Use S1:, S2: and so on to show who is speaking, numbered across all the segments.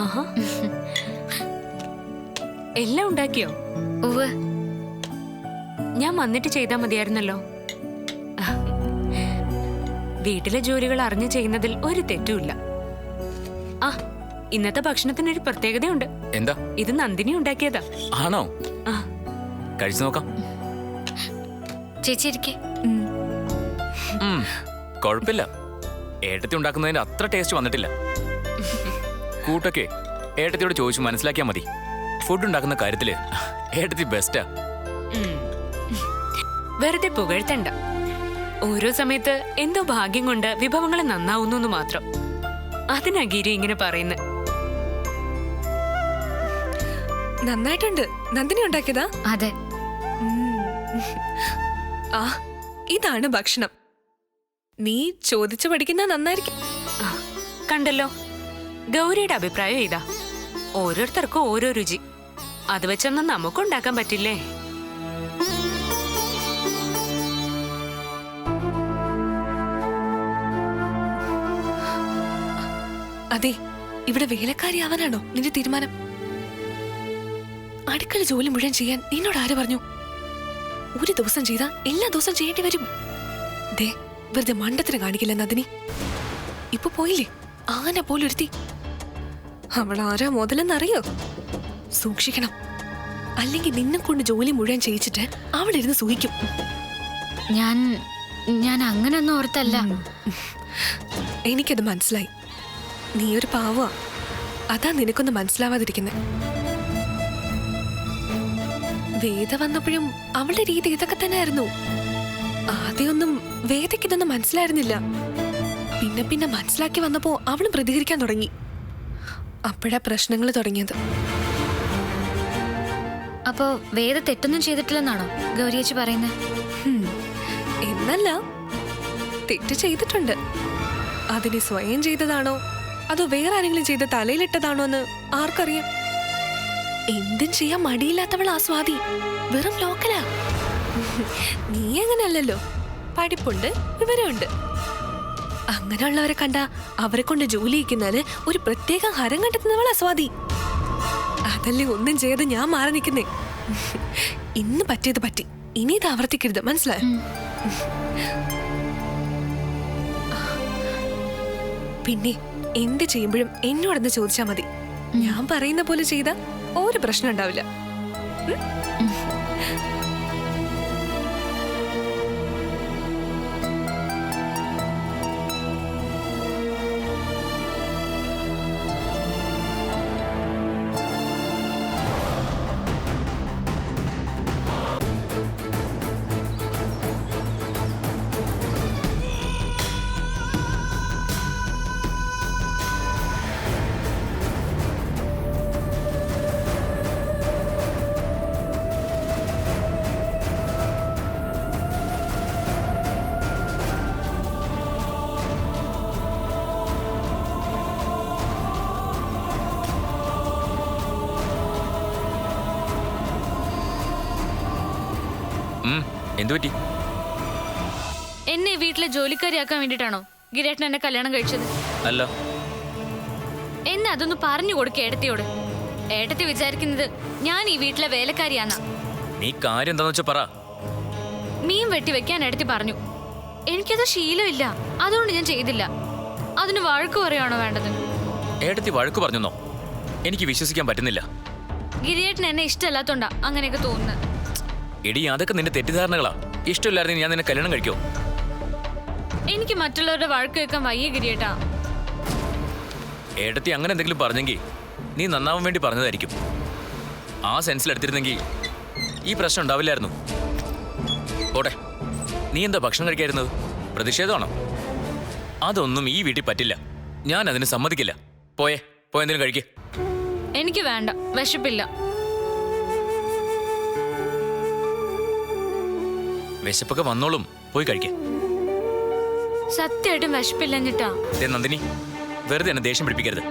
S1: ആഹാ. എല്ലാം ഉണ്ടാക്കിയോ?
S2: ഉവ്വ്.
S1: ഞാൻ വന്നിട്ട് ചെയ്താൽ മതിയായിരുന്നല്ലോ. വീട്ടിലെ ജോലികൾ അറിഞ്ഞു ചെയ്യുന്നതിൽ ഒരു തെറ്റുമില്ല. ആ, ഇന്നത്തെ ഭക്ഷണത്തിനൊരു പ്രത്യേകതയുണ്ട്.
S3: എന്താ?
S1: ഇത് നന്ദിനി ഉണ്ടാക്കിയതാ.
S3: ആണോ?
S1: ആ,
S3: കഴിച്ചു നോക്കാം.
S2: ചേച്ചി ഇരിക്കേ.
S3: കുഴപ്പമില്ല. ഏട്ടത്തി ഉണ്ടാക്കുന്നതിന് അത്ര ടേസ്റ്റ് വന്നിട്ടില്ല. കൂട്ടൊക്കെ ഏട്ടത്തിയോട് ചോദിച്ചു മനസ്സിലാക്കിയാൽ മതി. ഫുഡ് ഉണ്ടാക്കുന്ന കാര്യത്തില് ഏട്ടത്തി ബെസ്റ്റാ.
S1: വെറുതെ പുകഴ്ത്തണ്ട. ഓരോ സമയത്ത് എന്തോ ഭാഗ്യം കൊണ്ട് വിഭവങ്ങൾ നന്നാവുന്നു മാത്രം. അതിനാ ഗിരി ഇങ്ങനെ പറയുന്നത്.
S4: നന്നായിട്ടുണ്ട്. നന്ദിനി ഉണ്ടാക്കിയതാ?
S2: അതെ.
S4: ആ, ഇതാണ് ഭക്ഷണം. നീ ചോദിച്ചു പഠിക്കുന്ന നന്നായിരിക്കും.
S1: കണ്ടല്ലോ, ഗൗരിയുടെ അഭിപ്രായം ഇതാ. ഓരോരുത്തർക്കും ഓരോ രുചി. അത് വെച്ചൊന്നും നമുക്കുണ്ടാക്കാൻ പറ്റില്ലേ?
S4: അതെ, ഇവിടെ വേലക്കാരിയാവാനാണോ നിന്റെ തീരുമാനം? അടുക്കള ജോലി മുഴുവൻ ചെയ്യാൻ നിന്നോട് ആര് പറഞ്ഞു? ഒരു ദിവസം ചെയ്താ എല്ലാ ദിവസം ചെയ്യേണ്ടി വരും. ദേ, വെറുതെ മണ്ടത്തിന് കാണിക്കില്ല നന്ദിനി. ഇപ്പൊ പോയില്ലേ ആന പോലൊരുത്തി. അവൾ ആരാ മുതലെന്നറിയോ? സൂക്ഷിക്കണം. അല്ലെങ്കിൽ നിന്നെ കൊണ്ട് ജോലി മുഴുവൻ ചെയ്യിച്ചിട്ട് അവിടെ ഇരുന്ന് സൂഹിക്കും.
S2: ഞാൻ അങ്ങനൊന്നും ഓർത്തല്ല.
S4: എനിക്കത് മനസ്സിലായി. നീ ഒരു പാവാ. അതാ നിനക്കൊന്നും മനസ്സിലാവാതിരിക്കുന്നെ. വേദ വന്നപ്പോഴും അവളുടെ രീതി ഇതൊക്കെ തന്നെ ആയിരുന്നു. ആദ്യമൊന്നും വേദയ്ക്ക് ഇതൊന്നും മനസ്സിലായിരുന്നില്ല. പിന്നെ പിന്നെ മനസ്സിലാക്കി വന്നപ്പോ അവളും പ്രതികരിക്കാൻ തുടങ്ങി. അപ്പോഴാ പ്രശ്നങ്ങൾ തുടങ്ങിയത്.
S2: അപ്പോ വേദ തെറ്റൊന്നും ചെയ്തിട്ടില്ലെന്നാണോ ഗൗരിയേച്ചി പറയുന്നത്?
S4: എന്നല്ല, തെറ്റ് ചെയ്തിട്ടുണ്ട്. അതിനെ സ്വയം ചെയ്തതാണോ അതോ വേറെ ആരെങ്കിലും ചെയ്ത തലയിലിട്ടതാണോ എന്ന് ആർക്കറിയാം. എന്തും ചെയ്യാൻ മടിയില്ലാത്തവൾ ആ സ്വാതി വെറും ലോക്കലാ. നീ അങ്ങനെയല്ലല്ലോ. പഠിപ്പുണ്ട്, വിവരമുണ്ട്. അങ്ങനെയുള്ളവരെ കണ്ട അവരെ കൊണ്ട് ജോലി ചെയ്യിക്കുന്നതിന് ഒരു പ്രത്യേക ഹരം കണ്ടെത്തുന്നവളാ സ്വാതി. അതല്ലേ ഒന്നും ചെയ്ത് ഞാൻ മാറി നിൽക്കുന്നേ. ഇന്ന് പറ്റിയത് പറ്റി. ഇനി ഇത് ആവർത്തിക്കരുത്, മനസ്സിലായോ? പിന്നെ എന്ത് ചെയ്യുമ്പോഴും എന്നോടൊന്ന് ചോദിച്ചാ മതി. ഞാൻ പറയുന്ന പോലെ ചെയ്താ ഒരു പ്രശ്നം ഉണ്ടാവില്ല.
S3: എന്തുപറ്റി?
S2: എന്നെ വീട്ടിലെ ജോലിക്കാരിയാക്കാൻ വേണ്ടിട്ടാണോ ഗിരേട്ടൻ എന്നെ കല്യാണം കഴിച്ചത്?
S3: അല്ല.
S2: എന്നെ അതൊന്ന് പറഞ്ഞു കൊടുക്ക ഏട്ടത്തിയോട്. ഏട്ടത്തി വിചാരിക്കുന്നത് ഞാൻ ഈ വീട്ടിലെ വേലക്കാരിയാന്നാ.
S3: നീ കാര്യം എന്താന്ന് വെച്ചാ പറ.
S2: മീൻ വെട്ടി വെക്കാൻ ഏട്ടത്തി പറഞ്ഞു. എനിക്കത് ശീലമില്ല, അതുകൊണ്ട് ഞാൻ ചെയ്തില്ല. അതിന് വഴക്ക് പറയുകയാണോ വേണ്ടത്?
S3: ഏട്ടത്തി വഴക്ക് പറഞ്ഞോ? എനിക്ക് വിശ്വസിക്കാൻ പറ്റുന്നില്ല.
S2: ഗിരിയേട്ടൻ എന്നെ ഇഷ്ടമല്ലാത്തോണ്ടാ അങ്ങനെയൊക്കെ തോന്നുന്നത്.
S3: എടി, അതൊക്കെ നിന്റെ തെറ്റിദ്ധാരണകളാ. ഇഷ്ടമില്ലായിരുന്നു ഞാൻ നിന്നെ കല്യാണം കഴിക്കോ?
S2: എനിക്ക് മറ്റുള്ളവരുടെ വഴക്ക് കേൾക്കാൻ വയ്യ ഗിരിയേട്ടാ.
S3: ഏട്ടത്തി അങ്ങനെ എന്തെങ്കിലും പറഞ്ഞെങ്കിൽ നീ നന്നാവാൻ വേണ്ടി പറഞ്ഞതായിരിക്കും. ആ സെൻസിൽ എടുത്തിരുന്നെങ്കിൽ ഈ പ്രശ്നം ഉണ്ടാവില്ലായിരുന്നു. ഓട്ടെ, നീ എന്താ ഭക്ഷണം കഴിക്കായിരുന്നത്? പ്രതിഷേധമാണോ? അതൊന്നും ഈ വീട്ടിൽ പറ്റില്ല. ഞാൻ അതിന് സമ്മതിക്കില്ല. പോയെന്തെങ്കിലും കഴിക്കേ.
S2: എനിക്ക് വേണ്ട, വിശപ്പില്ല.
S3: വിശപ്പൊക്കെ വന്നോളും, പോയി കഴിക്കേ.
S2: സത്യമായിട്ടും വിശപ്പില്ലഞ്ഞിട്ടാ.
S3: നന്ദിനി, വെറുതെ എന്നെ ദേഷ്യം പിടിപ്പിക്കരുത്.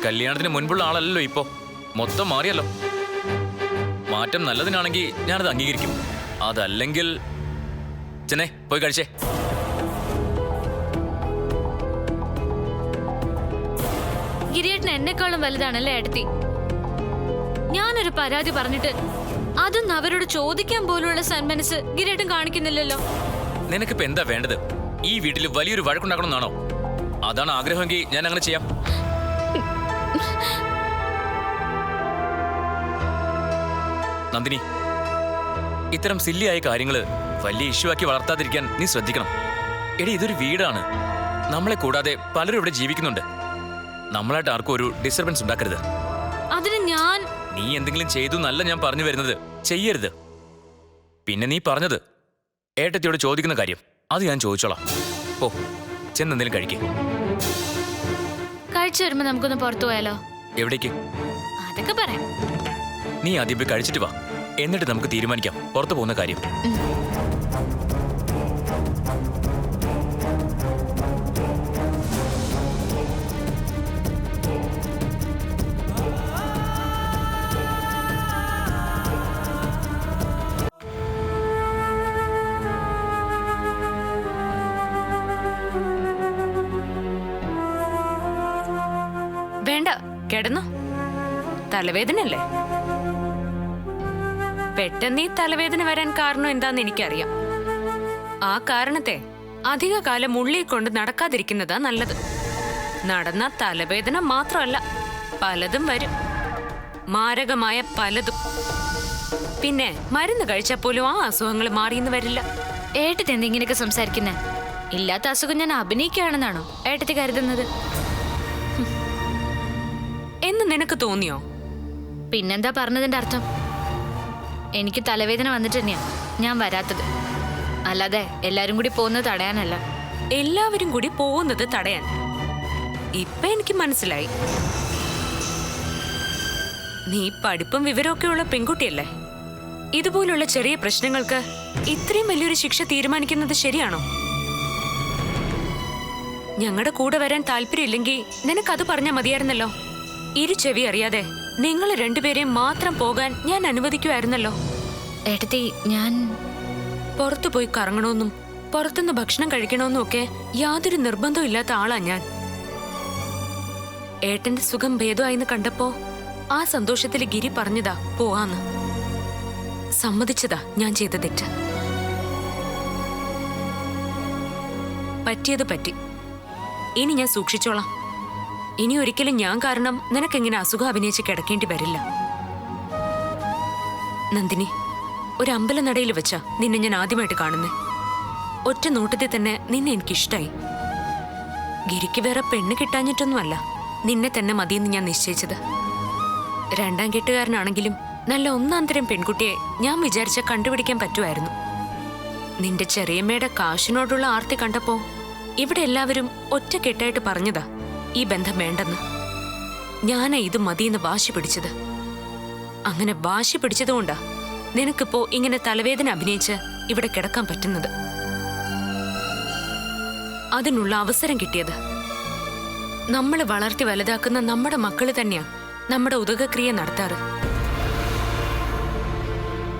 S3: കല്യാണത്തിന് മുൻപുള്ള ആളല്ലല്ലോ ഇപ്പോ. മൊത്തം മാറിയല്ലോ. മാറ്റം നല്ലതിനാണെങ്കിൽ ഞാനത് അംഗീകരിക്കും. അതല്ലെങ്കിൽ ചെന്നേ പോയി കഴിച്ചേ.
S2: ഗിരിയേട്ടന് എന്നെക്കാളും വലുതാണല്ലേ ഏട്ടത്തി. ഞാനൊരു പരാതി പറഞ്ഞിട്ട് അതൊന്നും അവരോട് ചോദിക്കാൻ പോലുള്ള സന്മനസ് ഗിരിയേട്ടൻ കാണിക്കുന്നില്ലല്ലോ.
S3: നിനക്കിപ്പോ എന്താ വേണ്ടത്? ഈ വീട്ടിൽ വലിയൊരു വഴക്കുണ്ടാക്കണമെന്നാണോ? അതാണ് ആഗ്രഹമെങ്കിൽ ഞാൻ അങ്ങനെ ചെയ്യാം. നന്ദിനി, ഇത്തരം സില്ലിയായ കാര്യങ്ങള് വലിയ ഇഷ്യൂ ആക്കി വളർത്താതിരിക്കാൻ നീ ശ്രദ്ധിക്കണം. എടി, ഇതൊരു വീടാണ്. നമ്മളെ കൂടാതെ പലരും ഇവിടെ ജീവിക്കുന്നുണ്ട്. നമ്മളായിട്ട് ആർക്കും ഒരു ഡിസ്റ്റർബൻസ് ഉണ്ടാക്കരുത്.
S2: അതിന് ഞാൻ
S3: നീ എന്തെങ്കിലും ചെയ്തു എന്നല്ല ഞാൻ പറഞ്ഞു വരുന്നത്. ചെയ്യരുത്. പിന്നെ നീ പറഞ്ഞത് ഏട്ടത്തിയോട് ചോദിക്കുന്ന കാര്യം, അത് ഞാൻ ചോദിച്ചോളാം. ഓ, ചെന്നെന്തെങ്കിലും കഴിക്കേ.
S2: കഴിച്ചു വരുമ്പോ നമുക്കൊന്ന് പുറത്തു പോയാലോ?
S3: എവിടേക്ക്?
S2: അതൊക്കെ പറയാം.
S3: നീ ആദ്യം പോയി കഴിച്ചിട്ട് വാ, എന്നിട്ട് നമുക്ക് തീരുമാനിക്കാം പുറത്തു പോകുന്ന കാര്യം.
S1: വേണ്ട, കിടന്നു. തലവേദനയല്ലേ? പെട്ടെന്ന് ഈ തലവേദന വരാൻ കാരണം എന്താന്ന് എനിക്കറിയാം. ആ കാരണത്തെ അധിക കാലം ഉള്ളിൽ കൊണ്ട് നടക്കാതിരിക്കുന്നതാ നല്ലത്. നടന്ന തലവേദന മാത്രമല്ല, പലതും വരും. മാരകമായ പലതും. പിന്നെ മരുന്ന് കഴിച്ചാൽ പോലും ആ അസുഖങ്ങൾ മാറിയെന്ന് വരില്ല.
S2: ഏട്ടത്തി എന്താ ഇങ്ങനെയൊക്കെ സംസാരിക്കുന്നേ? ഇല്ലാത്ത അസുഖം ഞാൻ അഭിനയിക്കുകയാണെന്നാണോ ഏട്ടത്തി കരുതുന്നത്?
S1: എന്ന് നിനക്ക് തോന്നിയോ?
S2: പിന്നെന്താ പറഞ്ഞതിന്റെ അർത്ഥം? എനിക്ക് തലവേദന വന്നിട്ട് തന്നെയാ ഞാൻ വരാത്തത്. അല്ലാതെ എല്ലാരും കൂടി പോകുന്നത് തടയാനല്ല.
S1: എല്ലാവരും കൂടി പോകുന്നത് തടയാൻ. ഇപ്പൊ എനിക്ക് മനസ്സിലായി. നീ പഠിപ്പും വിവരമൊക്കെ ഉള്ള പെൺകുട്ടിയല്ലേ? ഇതുപോലുള്ള ചെറിയ പ്രശ്നങ്ങൾക്ക് ഇത്രയും വലിയൊരു ശിക്ഷ തീരുമാനിക്കുന്നത് ശരിയാണോ? ഞങ്ങളുടെ കൂടെ വരാൻ താല്പര്യമില്ലെങ്കിൽ നിനക്കത് പറഞ്ഞാൽ മതിയായിരുന്നല്ലോ. ഇരു ചെവി അറിയാതെ നിങ്ങൾ രണ്ടുപേരെയും മാത്രം പോകാൻ ഞാൻ അനുവദിക്കുമായിരുന്നല്ലോ.
S2: ഏട്ടത്തി, ഞാൻ
S1: പുറത്തു പോയി കറങ്ങണമെന്നും പുറത്തുനിന്ന് ഭക്ഷണം കഴിക്കണമെന്നും ഒക്കെ യാതൊരു നിർബന്ധവും ഇല്ലാത്ത ആളാ ഞാൻ. ഏട്ടന്റെ സുഖം ഭേദമായിന്ന് കണ്ടപ്പോ ആ സന്തോഷത്തിൽ ഗിരി പറഞ്ഞതാ പോവാന്ന്. സമ്മതിച്ചതാ ഞാൻ ചെയ്ത തെറ്റ്. പറ്റിയത് പറ്റി. ഇനി ഞാൻ സൂക്ഷിച്ചോളാം. ഇനി ഒരിക്കലും ഞാൻ കാരണം നിനക്കെങ്ങനെ അസുഖം അഭിനയിച്ച് കിടക്കേണ്ടി വരില്ല. നന്ദിനി, ഒരു അമ്പലനടയിൽ വെച്ചാ നിന്നെ ഞാൻ ആദ്യമായിട്ട് കാണുന്നേ. ഒറ്റ നോട്ടത്തിൽ തന്നെ നിന്നെ എനിക്കിഷ്ടായി. ഗിരിക്ക് വേറെ പെണ്ണ് കിട്ടാഞ്ഞിട്ടൊന്നുമല്ല നിന്നെ തന്നെ മതിയെന്ന് ഞാൻ നിശ്ചയിച്ചത്. രണ്ടാം കെട്ടുകാരനാണെങ്കിലും നല്ല ഒന്നാം തരം പെൺകുട്ടിയെ ഞാൻ വിചാരിച്ച കണ്ടുപിടിക്കാൻ പറ്റുമായിരുന്നു. നിന്റെ ചെറിയമ്മയുടെ കാശിനോടുള്ള ആർത്തി കണ്ടപ്പോ ഇവിടെ എല്ലാവരും ഒറ്റ കെട്ടായിട്ട് പറഞ്ഞതാ ഈ ബന്ധം വേണ്ടെന്ന്. ഞാനാ ഇത് മതിയെന്ന് വാശി പിടിച്ചത്. അങ്ങനെ വാശി പിടിച്ചതുകൊണ്ടാ നിനക്കിപ്പോ ഇങ്ങനെ തലവേദന അഭിനയിച്ച് ഇവിടെ കിടക്കാൻ പറ്റുന്നത്. അതിനുള്ള അവസരം കിട്ടിയത്. നമ്മൾ വളർത്തി വലുതാക്കുന്ന നമ്മുടെ മക്കള് തന്നെയാ നമ്മുടെ ഉദകക്രിയ നടത്താറ്.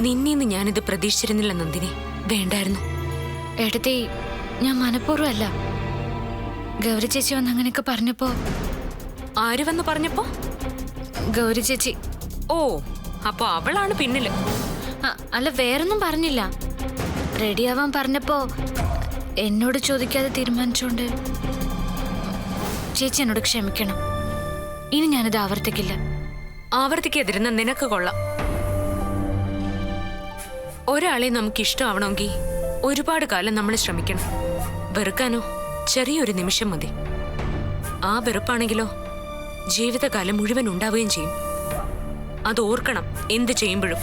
S1: നിന്നീന്ന് ഞാനിത് പ്രതീക്ഷിച്ചിരുന്നില്ല നന്ദിനി. വേണ്ടായിരുന്നു.
S2: ഏട്ടത്തി, ഞാൻ മനഃപൂർവ്വമല്ല. ഗൗരി ചേച്ചി വന്ന് അങ്ങനെയൊക്കെ പറഞ്ഞപ്പോ.
S1: ആര് വന്ന് പറഞ്ഞപ്പോ?
S2: ഗൗരി ചേച്ചി.
S1: ഓ, അപ്പൊ അവളാണ് പിന്നില്.
S2: അല്ല, വേറൊന്നും പറഞ്ഞില്ല. റെഡിയാവാൻ പറഞ്ഞപ്പോ എന്നോട് ചോദിക്കാതെ തീരുമാനിച്ചോണ്ട് ചേച്ചി എന്നോട് ക്ഷമിക്കണം. ഇനി ഞാനിത് ആവർത്തിക്കില്ല.
S1: ആവർത്തിക്കെതിരുന്ന നിനക്ക് കൊള്ളാം. ഒരാളെ നമുക്ക് ഇഷ്ടമാവണമെങ്കിൽ ഒരുപാട് കാലം നമ്മൾ ശ്രമിക്കണം. വെറുക്കാനോ ചെറിയൊരു നിമിഷം മതി. ആ വെറുപ്പാണെങ്കിലോ ജീവിതകാലം മുഴുവൻ ഉണ്ടാവുകയും ചെയ്യും. അത് ഓർക്കണം എന്ത് ചെയ്യുമ്പോഴും.